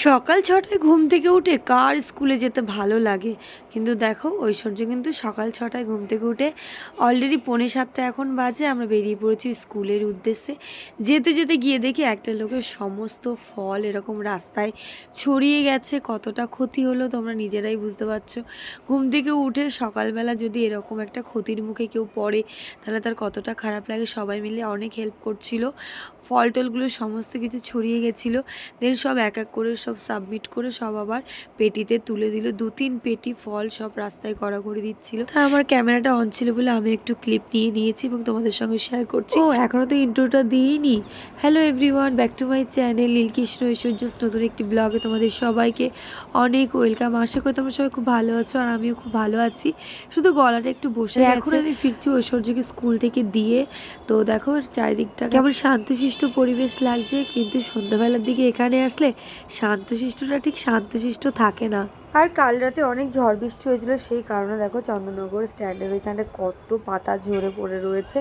সকাল ৬টায় ঘুম থেকে উঠে কার স্কুলে যেতে ভালো লাগে, কিন্তু দেখো ঐশ্বর্য কিন্তু সকাল ৬টায় ঘুম থেকে উঠে অলরেডি ৬:45 এখন বাজে, আমরা বেরিয়ে পড়েছি স্কুলের উদ্দেশ্যে। যেতে যেতে গিয়ে দেখি একটা লোকের সমস্ত ফল এরকম রাস্তায় ছড়িয়ে গেছে। কতটা ক্ষতি হলো তোমরা নিজেরাই বুঝতে পারছো। ঘুম থেকে উঠে সকালবেলা যদি এরকম একটা ক্ষতির মুখে কেউ পড়ে তাহলে তার কতটা খারাপ লাগে। সবাই মিলে অনেক হেল্প করছিল, ফল টলগুলো সমস্ত কিছু ছড়িয়ে গেছিলো। দেন সব এক এক করে সব সাবমিট করে সব আবার পেটিতে তুলে দিল। ২-৩ পেটি ফল সব রাস্তায় গড়াগড়ি দিচ্ছিল। তা আমার ক্যামেরাটা অন ছিল বলে আমি একটু ক্লিপ নিয়ে নিয়েছি এবং তোমাদের সঙ্গে শেয়ার করছি। ও এখনও তো ইন্ট্রোটা দিইনি। Hello everyone, back to my channel Neelkrishna ঐশ্বর্যস নতুন একটি ব্লগে তোমাদের সবাইকে অনেক ওয়েলকাম। আশা করি তোমরা সবাই খুব ভালো আছো আর আমিও খুব ভালো আছি, শুধু গলাটা একটু বসে গেছে। এখন আমি ফিরছি ঐশ্বর্যকে স্কুল থেকে দিয়ে। তো দেখো চারিদিকটা কেমন শান্তশিষ্ট পরিবেশ লাগছে, কিন্তু সন্ধ্যাবেলার দিকে এখানে আসলে শান্তশিষ্টটা ঠিক শান্তশিষ্ট থাকে না। আর কাল রাতে অনেক ঝড় বৃষ্টি হয়েছিল, সেই কারণে দেখো চন্দননগর স্ট্যান্ডের ওইখানটা কত পাতা ঝরে পড়ে রয়েছে।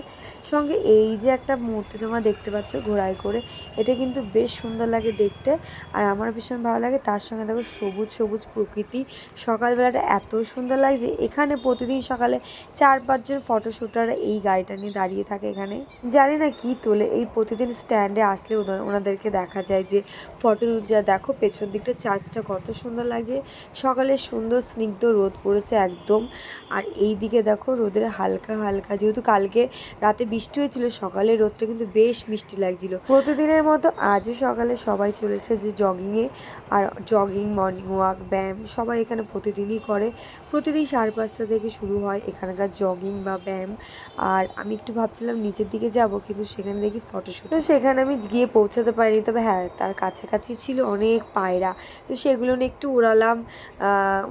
সঙ্গে এই যে একটা মূর্তি তোমরা দেখতে পাচ্ছ ঘোড়ায় করে, এটা কিন্তু বেশ সুন্দর লাগে দেখতে আর আমার ভীষণ ভালো লাগে। তার সঙ্গে দেখো সবুজ সবুজ প্রকৃতি, সকালবেলাটা এত সুন্দর লাগছে। এখানে প্রতিদিন সকালে ৪-৫ জন ফটোশ্যুটাররা এই গাড়িটা নিয়ে দাঁড়িয়ে থাকে এখানে, জানি না কি তোলে। এই প্রতিদিন স্ট্যান্ডে আসলে ওনাদেরকে দেখা যায় যে ফটো তুলছে। দেখো পেছন দিকটা চার্চটা কত সুন্দর লাগছে। সকালে সুন্দর স্নিগ্ধ রোদ পড়েছে একদম। আর এই দিকে দেখো রোদের হালকা হালকা, যেহেতু কালকে রাতে বৃষ্টি হয়েছিল, সকালে রোদটা কিন্তু বেশ মিষ্টি লাগছিল। প্রতিদিনের মতো আজও সকালে সবাই চলে এসেছে জগিংয়ে। আর জগিং, মর্নিং ওয়াক, ব্যায়াম সবাই এখানে প্রতিদিনই করে। প্রতিদিন 5:30 থেকে শুরু হয় এখানকার জগিং বা ব্যায়াম। আর আমি একটু ভাবছিলাম নিচের দিকে যাব, কিন্তু সেখানে দেখি ফটোশ্যুট, তো সেখানে আমি গিয়ে পৌঁছাতে পারিনি। তবে হ্যাঁ, তার কাছাকাছি ছিল অনেক পায়রা, তো সেগুলো নিয়ে একটু উড়ালাম।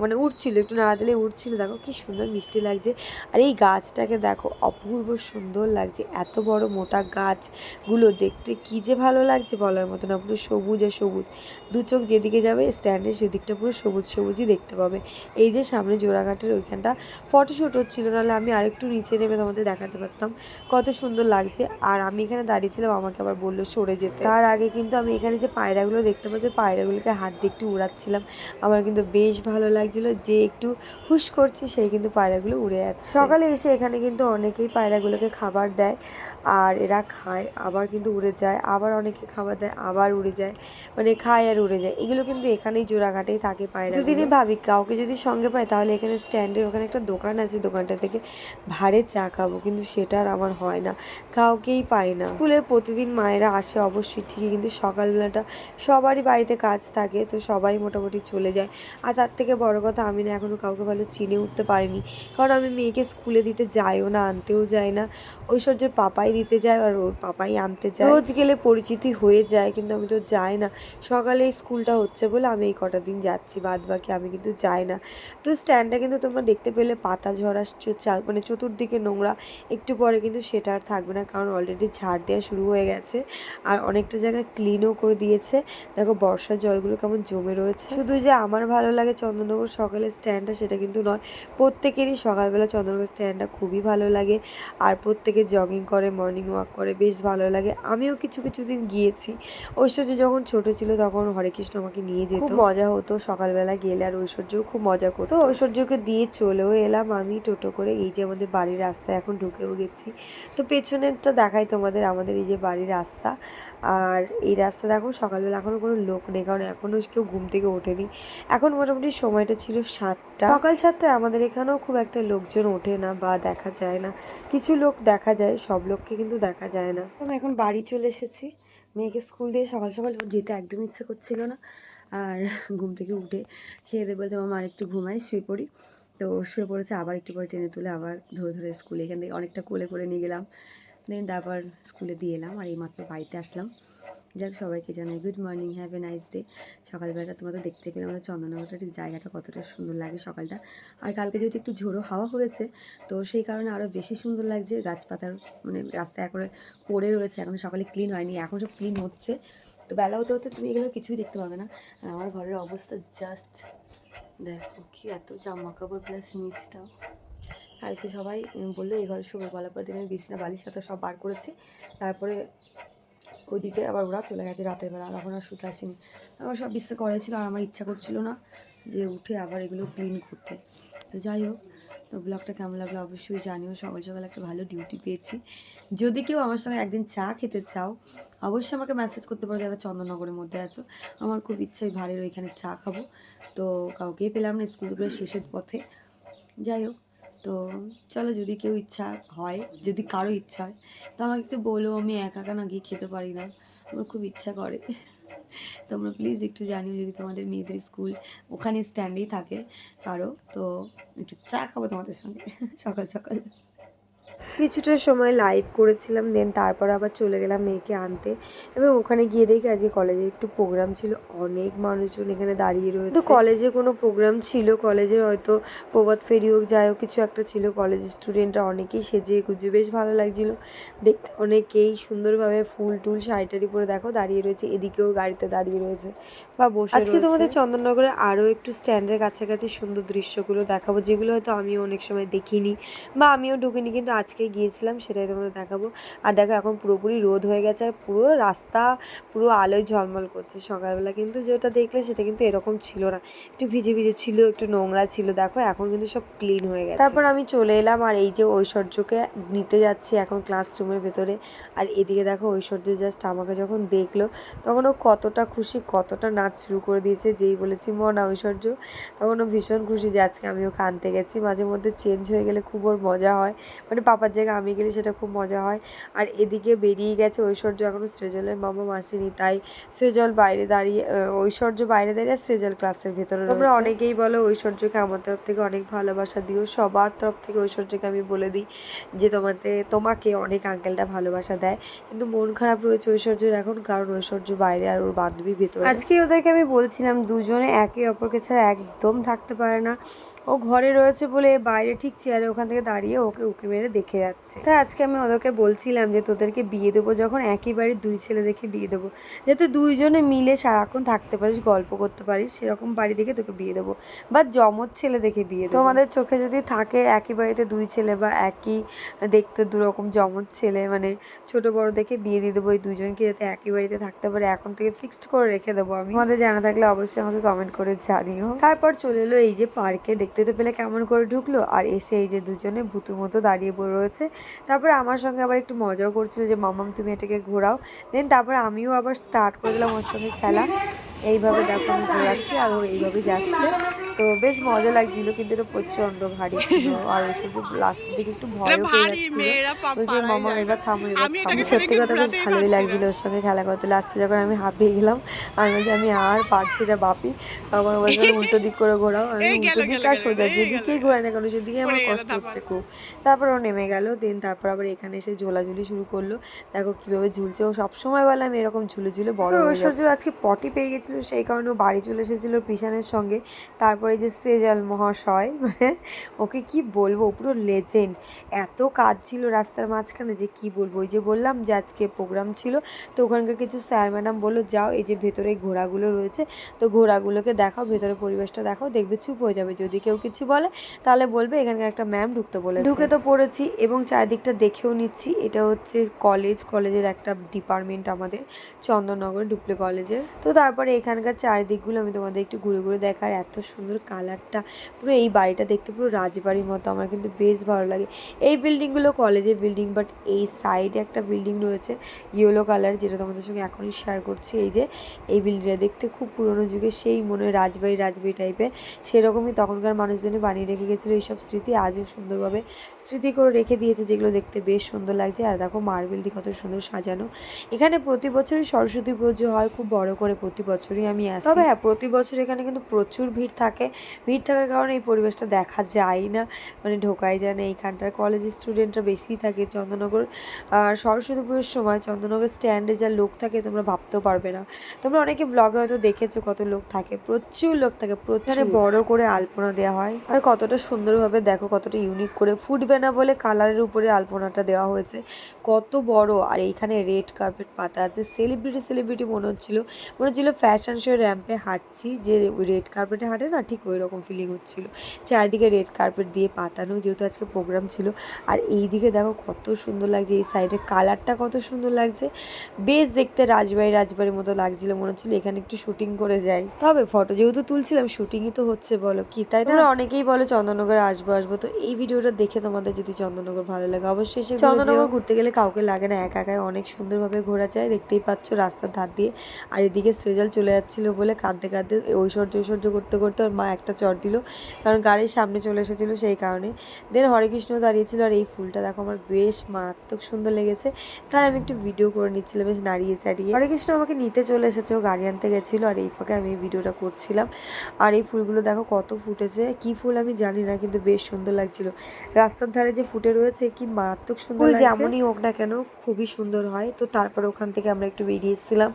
মানে উড়ছিল, একটু নাড়া দিলে উড়ছিল। দেখো কি সুন্দর মিষ্টি লাগছে। আর এই গাছটাকে দেখো অপূর্ব সুন্দর লাগছে, এত বড় মোটা গাছগুলো দেখতে কি যে ভালো লাগছে বলার মতো না। পুরো সবুজ আর সবুজ, দু চোখ যেদিকে যাবে স্ট্যান্ডের সেদিকটা পুরো সবুজ সবুজই দেখতে পাবে। এই যে সামনে জোড়াঘাটের ওইখানটা ফটোশ্যুট হচ্ছিল, নাহলে আমি আরেকটু নিচে নেমে তোমাদের দেখাতে পারতাম কত সুন্দর লাগছে। আর আমি এখানে দাঁড়িয়েছিলাম, আমাকে আবার বললো সরে যেতে। তার আগে কিন্তু আমি এখানে যে পায়রাগুলো দেখতে পাচ্ছি, পায়রাগুলোকে হাত দিয়ে একটু উড়াচ্ছিলাম। আমার কিন্তু বেশ ভালো লাগছিল, যে একটু হুশ করছি সেই কিন্তু পায়রাগুলো উড়ে যাচ্ছে। সকালে এসে এখানে কিন্তু অনেকেই পায়রাগুলোকে খাবার দেয়, আর এরা খায় আবার কিন্তু উড়ে যায়, আবার অনেকে খাবার দেয় আবার উড়ে যায়, মানে খায় আর উড়ে যায়। এগুলো কিন্তু এখানেই জোড়াঘাটেই থাকে পায়রা। যদি ভাবি কাউকে যদি সঙ্গে পাই তাহলে এখানে স্ট্যান্ডের ওখানে একটা দোকান আছে, দোকানটা থেকে ভাড়ে চা খাবো, কিন্তু সেটা আর আমার হয় না, কাউকেই পাই না। স্কুলের প্রতিদিন মায়েরা আসে অবশ্যই ঠিকই, কিন্তু সকালবেলাটা সবারই বাড়িতে কাজ থাকে, তো সবাই মোটামুটি চলে যায়। আর তার থেকে বড় কথা, আমি না এখনও কাউকে ভালো চিনে উঠতে পারিনি, কারণ আমি মেয়েকে স্কুলে দিতে যাইও না, আনতেও যাই না। ঐশ্বর্যের পাপাই দিতে যায় আর ওর পাপাই আনতে যায়। রোজ গেলে পরিচিতি হয়ে যায়, কিন্তু আমি তো যাই না। সকালে স্কুলটা হচ্ছে বলে আমি এই কটা দিন যাচ্ছি, বাদ বাকি আমি কিন্তু যাই না। তো স্ট্যান্ডটা কিন্তু তোমরা দেখতে পেলে পাতা ঝরা, মানে চতুর্দিকে নোংরা। একটু পরে কিন্তু সেটা আর থাকবে না, কারণ অলরেডি ঝাড় দেওয়া শুরু হয়ে গেছে আর অনেকটা জায়গায় ক্লিনও করে দিয়েছে। দেখো বর্ষার জলগুলো কেমন জমে রয়েছে। শুধু যে আমার ভালো লাগে চন্দননগর সকালের স্ট্যান্ডটা সেটা কিন্তু নয়, প্রত্যেকেরই সকালবেলা চন্দননগর স্ট্যান্ডটা খুবই ভালো লাগে। আর প্রত্যেকে জগিং করে, মর্নিং ওয়াক করে, বেশ ভালো লাগে। আমিও কিছু কিছু দিন গিয়েছি। ঐশ্বর্য যখন ছোট ছিল তখন হরেকৃষ্ণ আমাকে নিয়ে যেত, খুব মজা হতো সকালবেলা গেলে। আর ঐশ্বর্যও খুব মজা করতো। ঐশ্বর্যকে দিয়ে চলেও এলাম আমি টোটো করে। এই যে আমাদের বাড়ির রাস্তায় এখন ঢুকেও গেছি। তো পেছনেরটা দেখাই তোমাদের, আমাদের এই যে বাড়ির রাস্তা। আর এই রাস্তা দেখো সকালবেলা এখনও কোনো লোক নেই, কারণ এখনও কেউ ঘুম থেকে ওঠেনি। এখন মোটামুটি সময়টা ছিল 7টা, সকাল 7টায়। আমাদের এখানেও খুব একটা লোকজন ওঠে না বা দেখা যায় না, কিছু লোক দেখা যায়, সব লোককে কিন্তু দেখা যায় না। আমি এখন বাড়ি চলে এসেছি। মেয়েকে স্কুল দিয়ে সকাল সকাল যেতে একদম ইচ্ছে করছিল না, আর ঘুম থেকে উঠে খেয়ে দিয়ে বলতে আমার একটু ঘুমাই, শুয়ে পড়ি। তো শুয়ে পড়েছে, আবার একটু পরে টেনে তুলে আবার ধরে ধরে স্কুলে এখান থেকে অনেকটা কোলে করে নিয়ে গেলাম। দেন তারপর স্কুলে দিয়ে এলাম আর এইমাত্র বাড়িতে আসলাম। যাক, সবাইকে জানাই good morning, have a nice day. সকালবেলাটা তোমরা তো দেখতে পেলে আমাদের চন্দননগরটা ঠিক জায়গাটা কতটা সুন্দর লাগে সকালটা। আর কালকে যেহেতু একটু ঝোড়ো হাওয়া হয়েছে, তো সেই কারণে আরও বেশি সুন্দর লাগছে। গাছপাতার মানে রাস্তায় করে পড়ে রয়েছে, এখন সকালে ক্লিন হয়নি, এখন সব ক্লিন হচ্ছে। তো বেলা হতে হতে তুমি এগুলো কিছুই দেখতে পাবে না। আর আমার ঘরের অবস্থা জাস্ট দেখো, কি এত জামা কাপড় প্লাস নিচটাও। কালকে সবাই বললো এই ঘরে শুভ, বলার পর দিন আমি বিছনা বালিশ সাথে সব বার করেছি। তারপরে ওইদিকে আবার ওরা চলে গেছে রাতের বেলা, তখন আর শুতে আসেনি। আমার সব ইচ্ছে করেছিল আর আমার ইচ্ছা করছিল না যে উঠে আবার এগুলো ক্লিন করতে। তো যাই হোক, তো ব্লগটা কেমন লাগলো অবশ্যই জানিও। সকাল সকাল একটা ভালো ডিউটি পেয়েছি। যদি কেউ আমার সঙ্গে একদিন চা খেতে চাও অবশ্যই আমাকে মেসেজ করতে পারো যারা চন্দননগরের মধ্যে আছো। আমার খুব ইচ্ছা ওই ভাড়ের ওইখানে চা খাবো, তো কাউকেই পেলাম না স্কুলগুলো শেষের পথে। যাই হোক, তো চলো, যদি কেউ ইচ্ছা হয়, যদি কারো ইচ্ছা হয় তো আমাকে একটু বলো। আমি একা একা না গিয়ে খেতে পারি না, আমার খুব ইচ্ছা করে। তোমরা প্লিজ একটু জানিও যদি তোমাদের মেয়েদের স্কুল ওখানে স্ট্যান্ডেই থাকে কারো, তো একটু চা খাবো তোমাদের সঙ্গে সকাল সকাল। কিছুটা সময় লাইভ করেছিলাম, দেন তারপর আবার চলে গেলাম মেয়েকে আনতে। এবং ওখানে গিয়ে দেখি আজকে কলেজে একটু প্রোগ্রাম ছিল, অনেক মানুষজন এখানে দাঁড়িয়ে রয়েছে। তো কলেজে কোনো প্রোগ্রাম ছিল, কলেজের হয়তো প্রভাত ফেরি হোক যাই হোক কিছু একটা ছিল। কলেজের স্টুডেন্টরা অনেকেই সেজে গুজে বেশ ভালো লাগছিল দেখতে, অনেকেই সুন্দরভাবে ফুল টুল শাড়ি পরে দেখো দাঁড়িয়ে রয়েছে। এদিকেও গাড়িতে দাঁড়িয়ে রয়েছে বা বসে। আজকে তোমাদের চন্দননগরে আরও একটু স্ট্যান্ডের কাছাকাছি সুন্দর দৃশ্যগুলো দেখাবো, যেগুলো হয়তো আমিও অনেক সময় দেখিনি বা আমিও ঢুকিনি, কিন্তু আজকে গিয়েছিলাম, সেটাই তোমাদের দেখাবো। আর দেখো এখন পুরোপুরি রোদ হয়ে গেছে আর পুরো রাস্তা পুরো আলোয় ঝলমল করছে। সকালবেলা কিন্তু যেটা দেখলে সেটা কিন্তু এরকম ছিল না, একটু ভিজে ভিজে ছিল, একটু নোংরা ছিল। দেখো এখন কিন্তু সব ক্লিন হয়ে গেছে। তারপর আমি চলে এলাম আর এই যে ঐশ্বর্যকে নিতে যাচ্ছি এখন ক্লাসরুমের ভেতরে। আর এদিকে দেখো ঐশ্বর্য জাস্ট আমাকে যখন দেখলো তখন ও কতটা খুশি, কতটা নাচ শুরু করে দিয়েছে। যেই বলেছি মনা ঐশ্বর্য, তখন ও ভীষণ খুশি যে আজকে আমি ওকে আনতে গেছি। মাঝে মধ্যে চেঞ্জ হয়ে গেলে খুব ওর মজা হয়, মানে পাপার জায়গায় আমি গেলে সেটা খুব মজা হয়। আর এদিকে বেরিয়ে গেছে ঐশ্বর্য, এখনও সৃজলের মামা আসেনি, তাই সৃজল বাইরে দাঁড়িয়ে, ঐশ্বর্য বাইরে দাঁড়িয়ে সৃজল ক্লাসের ভেতরে। তোমরা অনেকেই বলো ঐশ্বর্যকে আমার তরফ থেকে অনেক ভালোবাসা দিও, সবার তরফ থেকে ঐশ্বর্যকে আমি বলে দিই যে তোমাকে অনেক আঙ্কেলটা ভালোবাসা দেয়। কিন্তু মন খারাপ রয়েছে ঐশ্বর্যের এখন, কারণ ঐশ্বর্য বাইরে আর ওর বান্ধবী ভেতরে। আজকে ওদেরকে আমি বলছিলাম দুজনে একে অপরকে ছাড়া একদম থাকতে পারে না। ও ঘরে রয়েছে বলে বাইরে ঠিক চেয়ারে ওখান থেকে দাঁড়িয়ে ওকে উঁকি মেরে দেখে যাচ্ছে। তাই আজকে আমি ওদেরকে বলছিলাম যে তোদেরকে বিয়ে দেবো যখন একই বাড়ির দুই ছেলে দেখে বিয়ে দেবো, যাতে দুইজনে মিলে সারাক্ষণ থাকতে পারিস, গল্প করতে পারিস, সেরকম বাড়ি দেখে তোকে বিয়ে দেবো, বা জমজ ছেলে দেখে বিয়ে দেবো। তোমাদের চোখে যদি থাকে একই বাড়িতে দুই ছেলে বা একই দেখতে দুরকম জমজ ছেলে, মানে ছোট বড় দেখে বিয়ে দিয়ে দেবো এই দুইজনকে, যাতে একই বাড়িতে থাকতে পারে। এখন থেকে ফিক্সড করে রেখে দেবো আমি। তোমাদের জানা থাকলে অবশ্যই আমাকে কমেন্ট করে জানিও। তারপর চলে এলো এই যে পার্কে, দেখতে তো পেলে কেমন করে ঢুকলো, আর এসে এই যে দুজনে ভূতুর মতো দাঁড়িয়ে পড়ে রয়েছে। তারপরে আমার সঙ্গে আবার একটু মজাও করছিল যে মামাম তুমি এটাকে ঘোরাও। দেন তারপরে আমিও আবার স্টার্ট করে দিলাম ওর সঙ্গে খেলা। এইভাবে দেখো আমি ঘোরাচ্ছি আর ও এইভাবে যাচ্ছে, তো বেশ মজা লাগছিল। কিন্তু এটা প্রচণ্ড ভারী ছিল আর ওই শুধু লাস্টের দিকে একটু ভয়ও পেয়ে যাচ্ছিল, বলছে মামা এবার থামো এবার থামো। সত্যি কথা বেশ ভালোই লাগছিল ওর সঙ্গে খেলা করতে। লাস্টে যখন আমি হাঁপিয়ে গেলাম আমি বলছি আমি আর পারছি না বাপি, আমার বলছে উল্টো দিক করে ঘোরাও। আমি উল্টো দিক আর সোজা যেদিকেই ঘোরাই না কেন সেদিকে আমার কষ্ট হচ্ছে খুব। তারপর ও নেমে গেল। দেন তারপর আবার এখানে এসে ঝোলাঝুলি শুরু করলো। দেখো কীভাবে ঝুলছে, ও সবসময় বলে আমি এরকম ঝুলে ঝুলে বড়। ঐশ্বর্য আজকে পটি পেয়ে গেছিলো, সেই কারণে ও বাড়ি চলে এসেছিলো পিসানের সঙ্গে। তারপরে যে সৃজল মহাশয়, মানে ওকে কি বলবো, পুরো লেজেন্ড। এত কাজ ছিল রাস্তার মাঝখানে যে কি বলবো। ওই যে বললাম যে আজকে প্রোগ্রাম ছিল, তো ওখানকার কিছু স্যার ম্যাডাম বললো যাও এই যে ভেতরে ঘোড়াগুলো রয়েছে, তো ঘোড়াগুলোকে দেখাও, ভেতরে পরিবেশটা দেখাও, দেখবে চুপ হয়ে যাবে। যদি কেউ কিছু বলে তাহলে বলবে এখানকার একটা ম্যাম ঢুকতে বলেছে। ঢুকে তো পড়েছি এবং চারদিকটা দেখেও নিচ্ছি। এটা হচ্ছে কলেজের একটা ডিপার্টমেন্ট আমাদের চন্দননগর ডুপ্লে কলেজের। তো তারপরে এখানকার চারিদিকগুলো আমি তোমাদের একটু ঘুরে ঘুরে দেখার, এত সুন্দর কালারটা, পুরো এই বাড়িটা দেখতে পুরো রাজবাড়ির মতো, আমার কিন্তু বেশ ভালো লাগে। এই বিল্ডিংগুলো কলেজের বিল্ডিং, বাট এই সাইডে একটা বিল্ডিং রয়েছে ইয়েলো কালার, যেটা তোমাদের সঙ্গে এখনই শেয়ার করছি। এই যে এই বিল্ডিংটা দেখতে খুব পুরোনো যুগে, সেই মনে হয় রাজবাড়ি টাইপের, সেরকমই তখনকার মানুষজনই বানিয়ে রেখে গেছিলো। এইসব স্মৃতি আজও সুন্দরভাবে স্মৃতি করে রেখে দিয়েছে, যেগুলো দেখতে বেশ সুন্দর লাগছে। আর দেখো মার্বেল দিয়ে কত সুন্দর সাজানো। এখানে প্রতি বছরই সরস্বতী পুজো হয় খুব বড় করে, প্রতি বছরই আমি আসি। তবে হ্যাঁ, প্রতি বছর এখানে কিন্তু প্রচুর ভিড় থাকে। ভিড় থাকার কারণে এই পরিবেশটা দেখা যায় না, মানে ঢোকাই যায় না। এইখানটার কলেজের স্টুডেন্টরা বেশিই থাকে চন্দননগর। আর সরস্বতী পুজোর সময় চন্দননগর স্ট্যান্ডে যা লোক থাকে তোমরা ভাবতেও পারবে না। তোমরা অনেকে ব্লগে হয়তো দেখেছো কত লোক থাকে, প্রচুর লোক থাকে। প্রচুর বড় করে আলপনা দেওয়া হয়, আর কতটা সুন্দরভাবে দেখো, কতটা ইউনিক করে ফুটবে না বলে কালারের উপরে আলপনাটা দেওয়া হয়েছে, কত বড়। আর এইখানে রেড কার্পেট পাতা আছে, সেলিব্রিটি মনে হচ্ছিল ফ্যাশন শো র্যাম্পে হাঁটছি, যে রেড কার্পেটে হাঁটে না ঠিক ওই রকম ফিলিং হচ্ছিলো। চারিদিকে রেড কার্পেট দিয়ে পাতানো, যেহেতু আজকে প্রোগ্রাম ছিল। আর এই দিকে দেখো কত সুন্দর লাগছে, এই সাইডের কালারটা কত সুন্দর লাগছে, বেশ দেখতে রাজবাড়ির মতো লাগছিল, মনে হচ্ছিল এখানে একটু শুটিং করে যাই। তবে ফটো যেহেতু তুলছিলাম, শুটিংই তো হচ্ছে, বলো কি তাই না? অনেকেই বলো চন্দননগর আসবো, তো এই ভিডিওটা দেখে তোমাদের যদি চন্দননগর ভালো লাগে অবশ্যই এসে চন্দননগর ঘুরতে গেলে কাউকে লাগে না, একা একাই অনেক সুন্দরভাবে ঘোরা যায়। দেখতেই পাচ্ছ রাস্তার ধার দিয়ে। আর এদিকে সৃজাল চলে যাচ্ছিল বলে কাঁদতে কাঁদতে ঐশ্বর্য করতে করতে ওর মা একটা চট দিল, কারণ গাড়ির সামনে চলে এসেছিলো সেই কারণে। দেন হরেকৃষ্ণ দাঁড়িয়েছিল, আর এই ফুলটা দেখো আমার বেশ মারাত্মক সুন্দর লেগেছে, তাই আমি একটু ভিডিও করে নিচ্ছিলাম বেশ নাড়িয়ে চাড়িয়ে। হরেকৃষ্ণ আমাকে নিতে চলে এসেছে, ও গাড়ি আনতে গেছিলো, আর এই ফাঁকে আমি ভিডিওটা করছিলাম। আর এই ফুলগুলো দেখো কত ফুটেছে, কি ফুল আমি জানি না, কিন্তু বেশ সুন্দর লাগছিল। রাস্তার ধারে যে ফুটে রয়েছে কি মারাত্মক সুন্দর লাগছে। যেমনই হোক না কেন খুবই সুন্দর হয়। তো তারপর ওখান থেকে আমরা একটু বেরিয়ে এসেছিলাম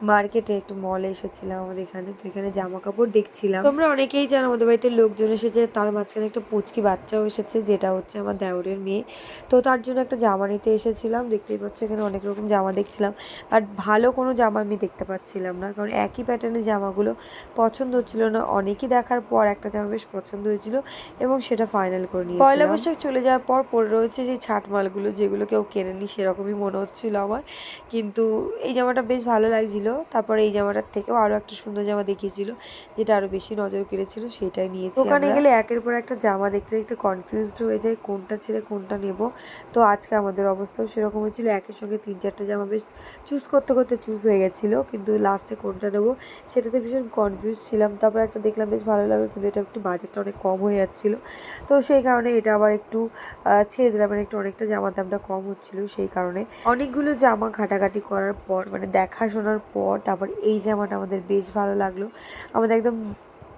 মার্কেটে, একটু মলে এসেছিলাম আমাদের এখানে। তো এখানে জামা কাপড় দেখছিলাম। তোমরা অনেকেই জানো আমাদের বাড়িতে লোকজন এসেছে, তার মাঝখানে একটা পুচকি বাচ্চাও এসেছে, যেটা হচ্ছে আমার দেওরের মেয়ে। তো তার জন্য একটা জামা নিতে এসেছিলাম। দেখতেই পাচ্ছ এখানে অনেক রকম জামা দেখছিলাম, বাট ভালো কোনো জামা আমি দেখতে পাচ্ছিলাম না, কারণ একই প্যাটার্নের জামাগুলো পছন্দ হচ্ছিল না। অনেকই দেখার পর একটা জামা বেশ পছন্দ হয়েছিল এবং সেটা ফাইনাল করে নিয়েছিলাম। পয়লা বৈশাখ চলে যাওয়ার পর পরে রয়েছে যে ছাটমালগুলো, যেগুলো কেউ কেনেনি সেরকমই মনে হচ্ছিল আমার, কিন্তু এই জামাটা বেশ ভালো লাগছিল। তারপরে এই জামাটার থেকেও আরও একটা সুন্দর জামা দেখিয়েছিল, যেটা আরও বেশি নজর কেড়েছিল, সেটাই নিয়েছি। ওখানে গেলে একের পর একটা জামা দেখতে দেখতে কনফিউজড হয়ে যায় কোনটা ছেড়ে কোনটা নেব। তো আজকে আমাদের অবস্থাও সেরকম হয়েছিল, একের সঙ্গে 3-4টে জামা বেশ চুজ করতে করতে চুজ হয়ে গেছিলো, কিন্তু লাস্টে কোনটা নেবো সেটাতে ভীষণ কনফিউজ ছিলাম। তারপর একটা দেখলাম বেশ ভালো লাগলো, কিন্তু এটা একটু বাজেটটা অনেক কম হয়ে যাচ্ছিলো, তো সেই কারণে এটা আবার একটু ছেড়ে দিলাম। মানে একটু অনেকটা জামার দামটা কম হচ্ছিল, সেই কারণে অনেকগুলো জামা ঘাটাঘাটি করার পর, মানে দেখাশোনার পর, তারপর এই জামাটা আমাদের বেশ ভালো লাগলো, আমাদের একদম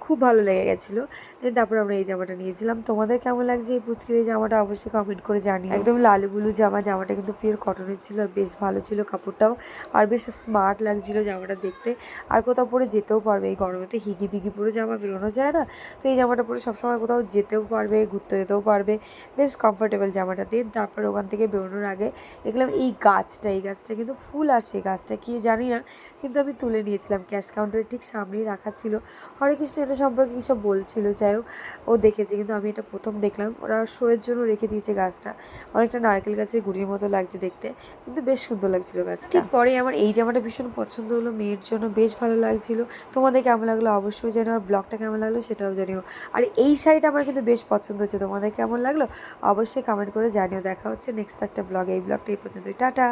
খুব ভালো লেগে গেছিলো। দেন তারপর আমরা এই জামাটা নিয়েছিলাম। তোমাদের কেমন লাগছে এই পুচকির এই জামাটা অবশ্যই কমেন্ট করে জানিও। একদম লালু বুলু জামাটা কিন্তু পিওর কটনের ছিল, আর বেশ ভালো ছিল কাপড়টাও, আর বেশ স্মার্ট লাগছিল জামাটা দেখতে। আর কোথাও পরে যেতেও পারবে, এই গরমেতে হিগি বিগি পরে জামা বেরোনো যায় না, তো এই জামাটা পরে সবসময় কোথাও যেতেও পারবে, ঘুরতে যেতেও পারবে, বেশ কমফোর্টেবল জামাটা। দিন তারপর ওখান থেকে বেরোনোর আগে দেখলাম এই গাছটা কিন্তু ফুল আসে, গাছটা কি জানি না, কিন্তু আমি তুলে নিয়েছিলাম। ক্যাশ কাউন্টারের ঠিক সামনেই রাখা ছিল। হরেকৃষ্ণ এটা সম্পর্কে কিছু বলছিল, যাই হোক ও দেখেছে, কিন্তু আমি এটা প্রথম দেখলাম। ওরা শোয়ের জন্য রেখে দিয়েছে গাছটা, অনেকটা নারকেল গাছের গুড়ির মতো লাগছে দেখতে, কিন্তু বেশ সুন্দর লাগছিল গাছটা। ঠিক পরে আমার এই জামাটা ভীষণ পছন্দ হলো, মেয়ের জন্য বেশ ভালো লাগছিল। তোমাদের কেমন লাগলো অবশ্যই জানিও, আর ব্লগটা কেমন লাগলো সেটাও জানিও। আর এই শাড়িটা আমার কিন্তু বেশ পছন্দ হচ্ছে, তোমাদের কেমন লাগলো অবশ্যই কমেন্ট করে জানিও। দেখা হচ্ছে নেক্সট একটা ব্লগে, এই ব্লগটা এই পর্যন্তই, টাটা।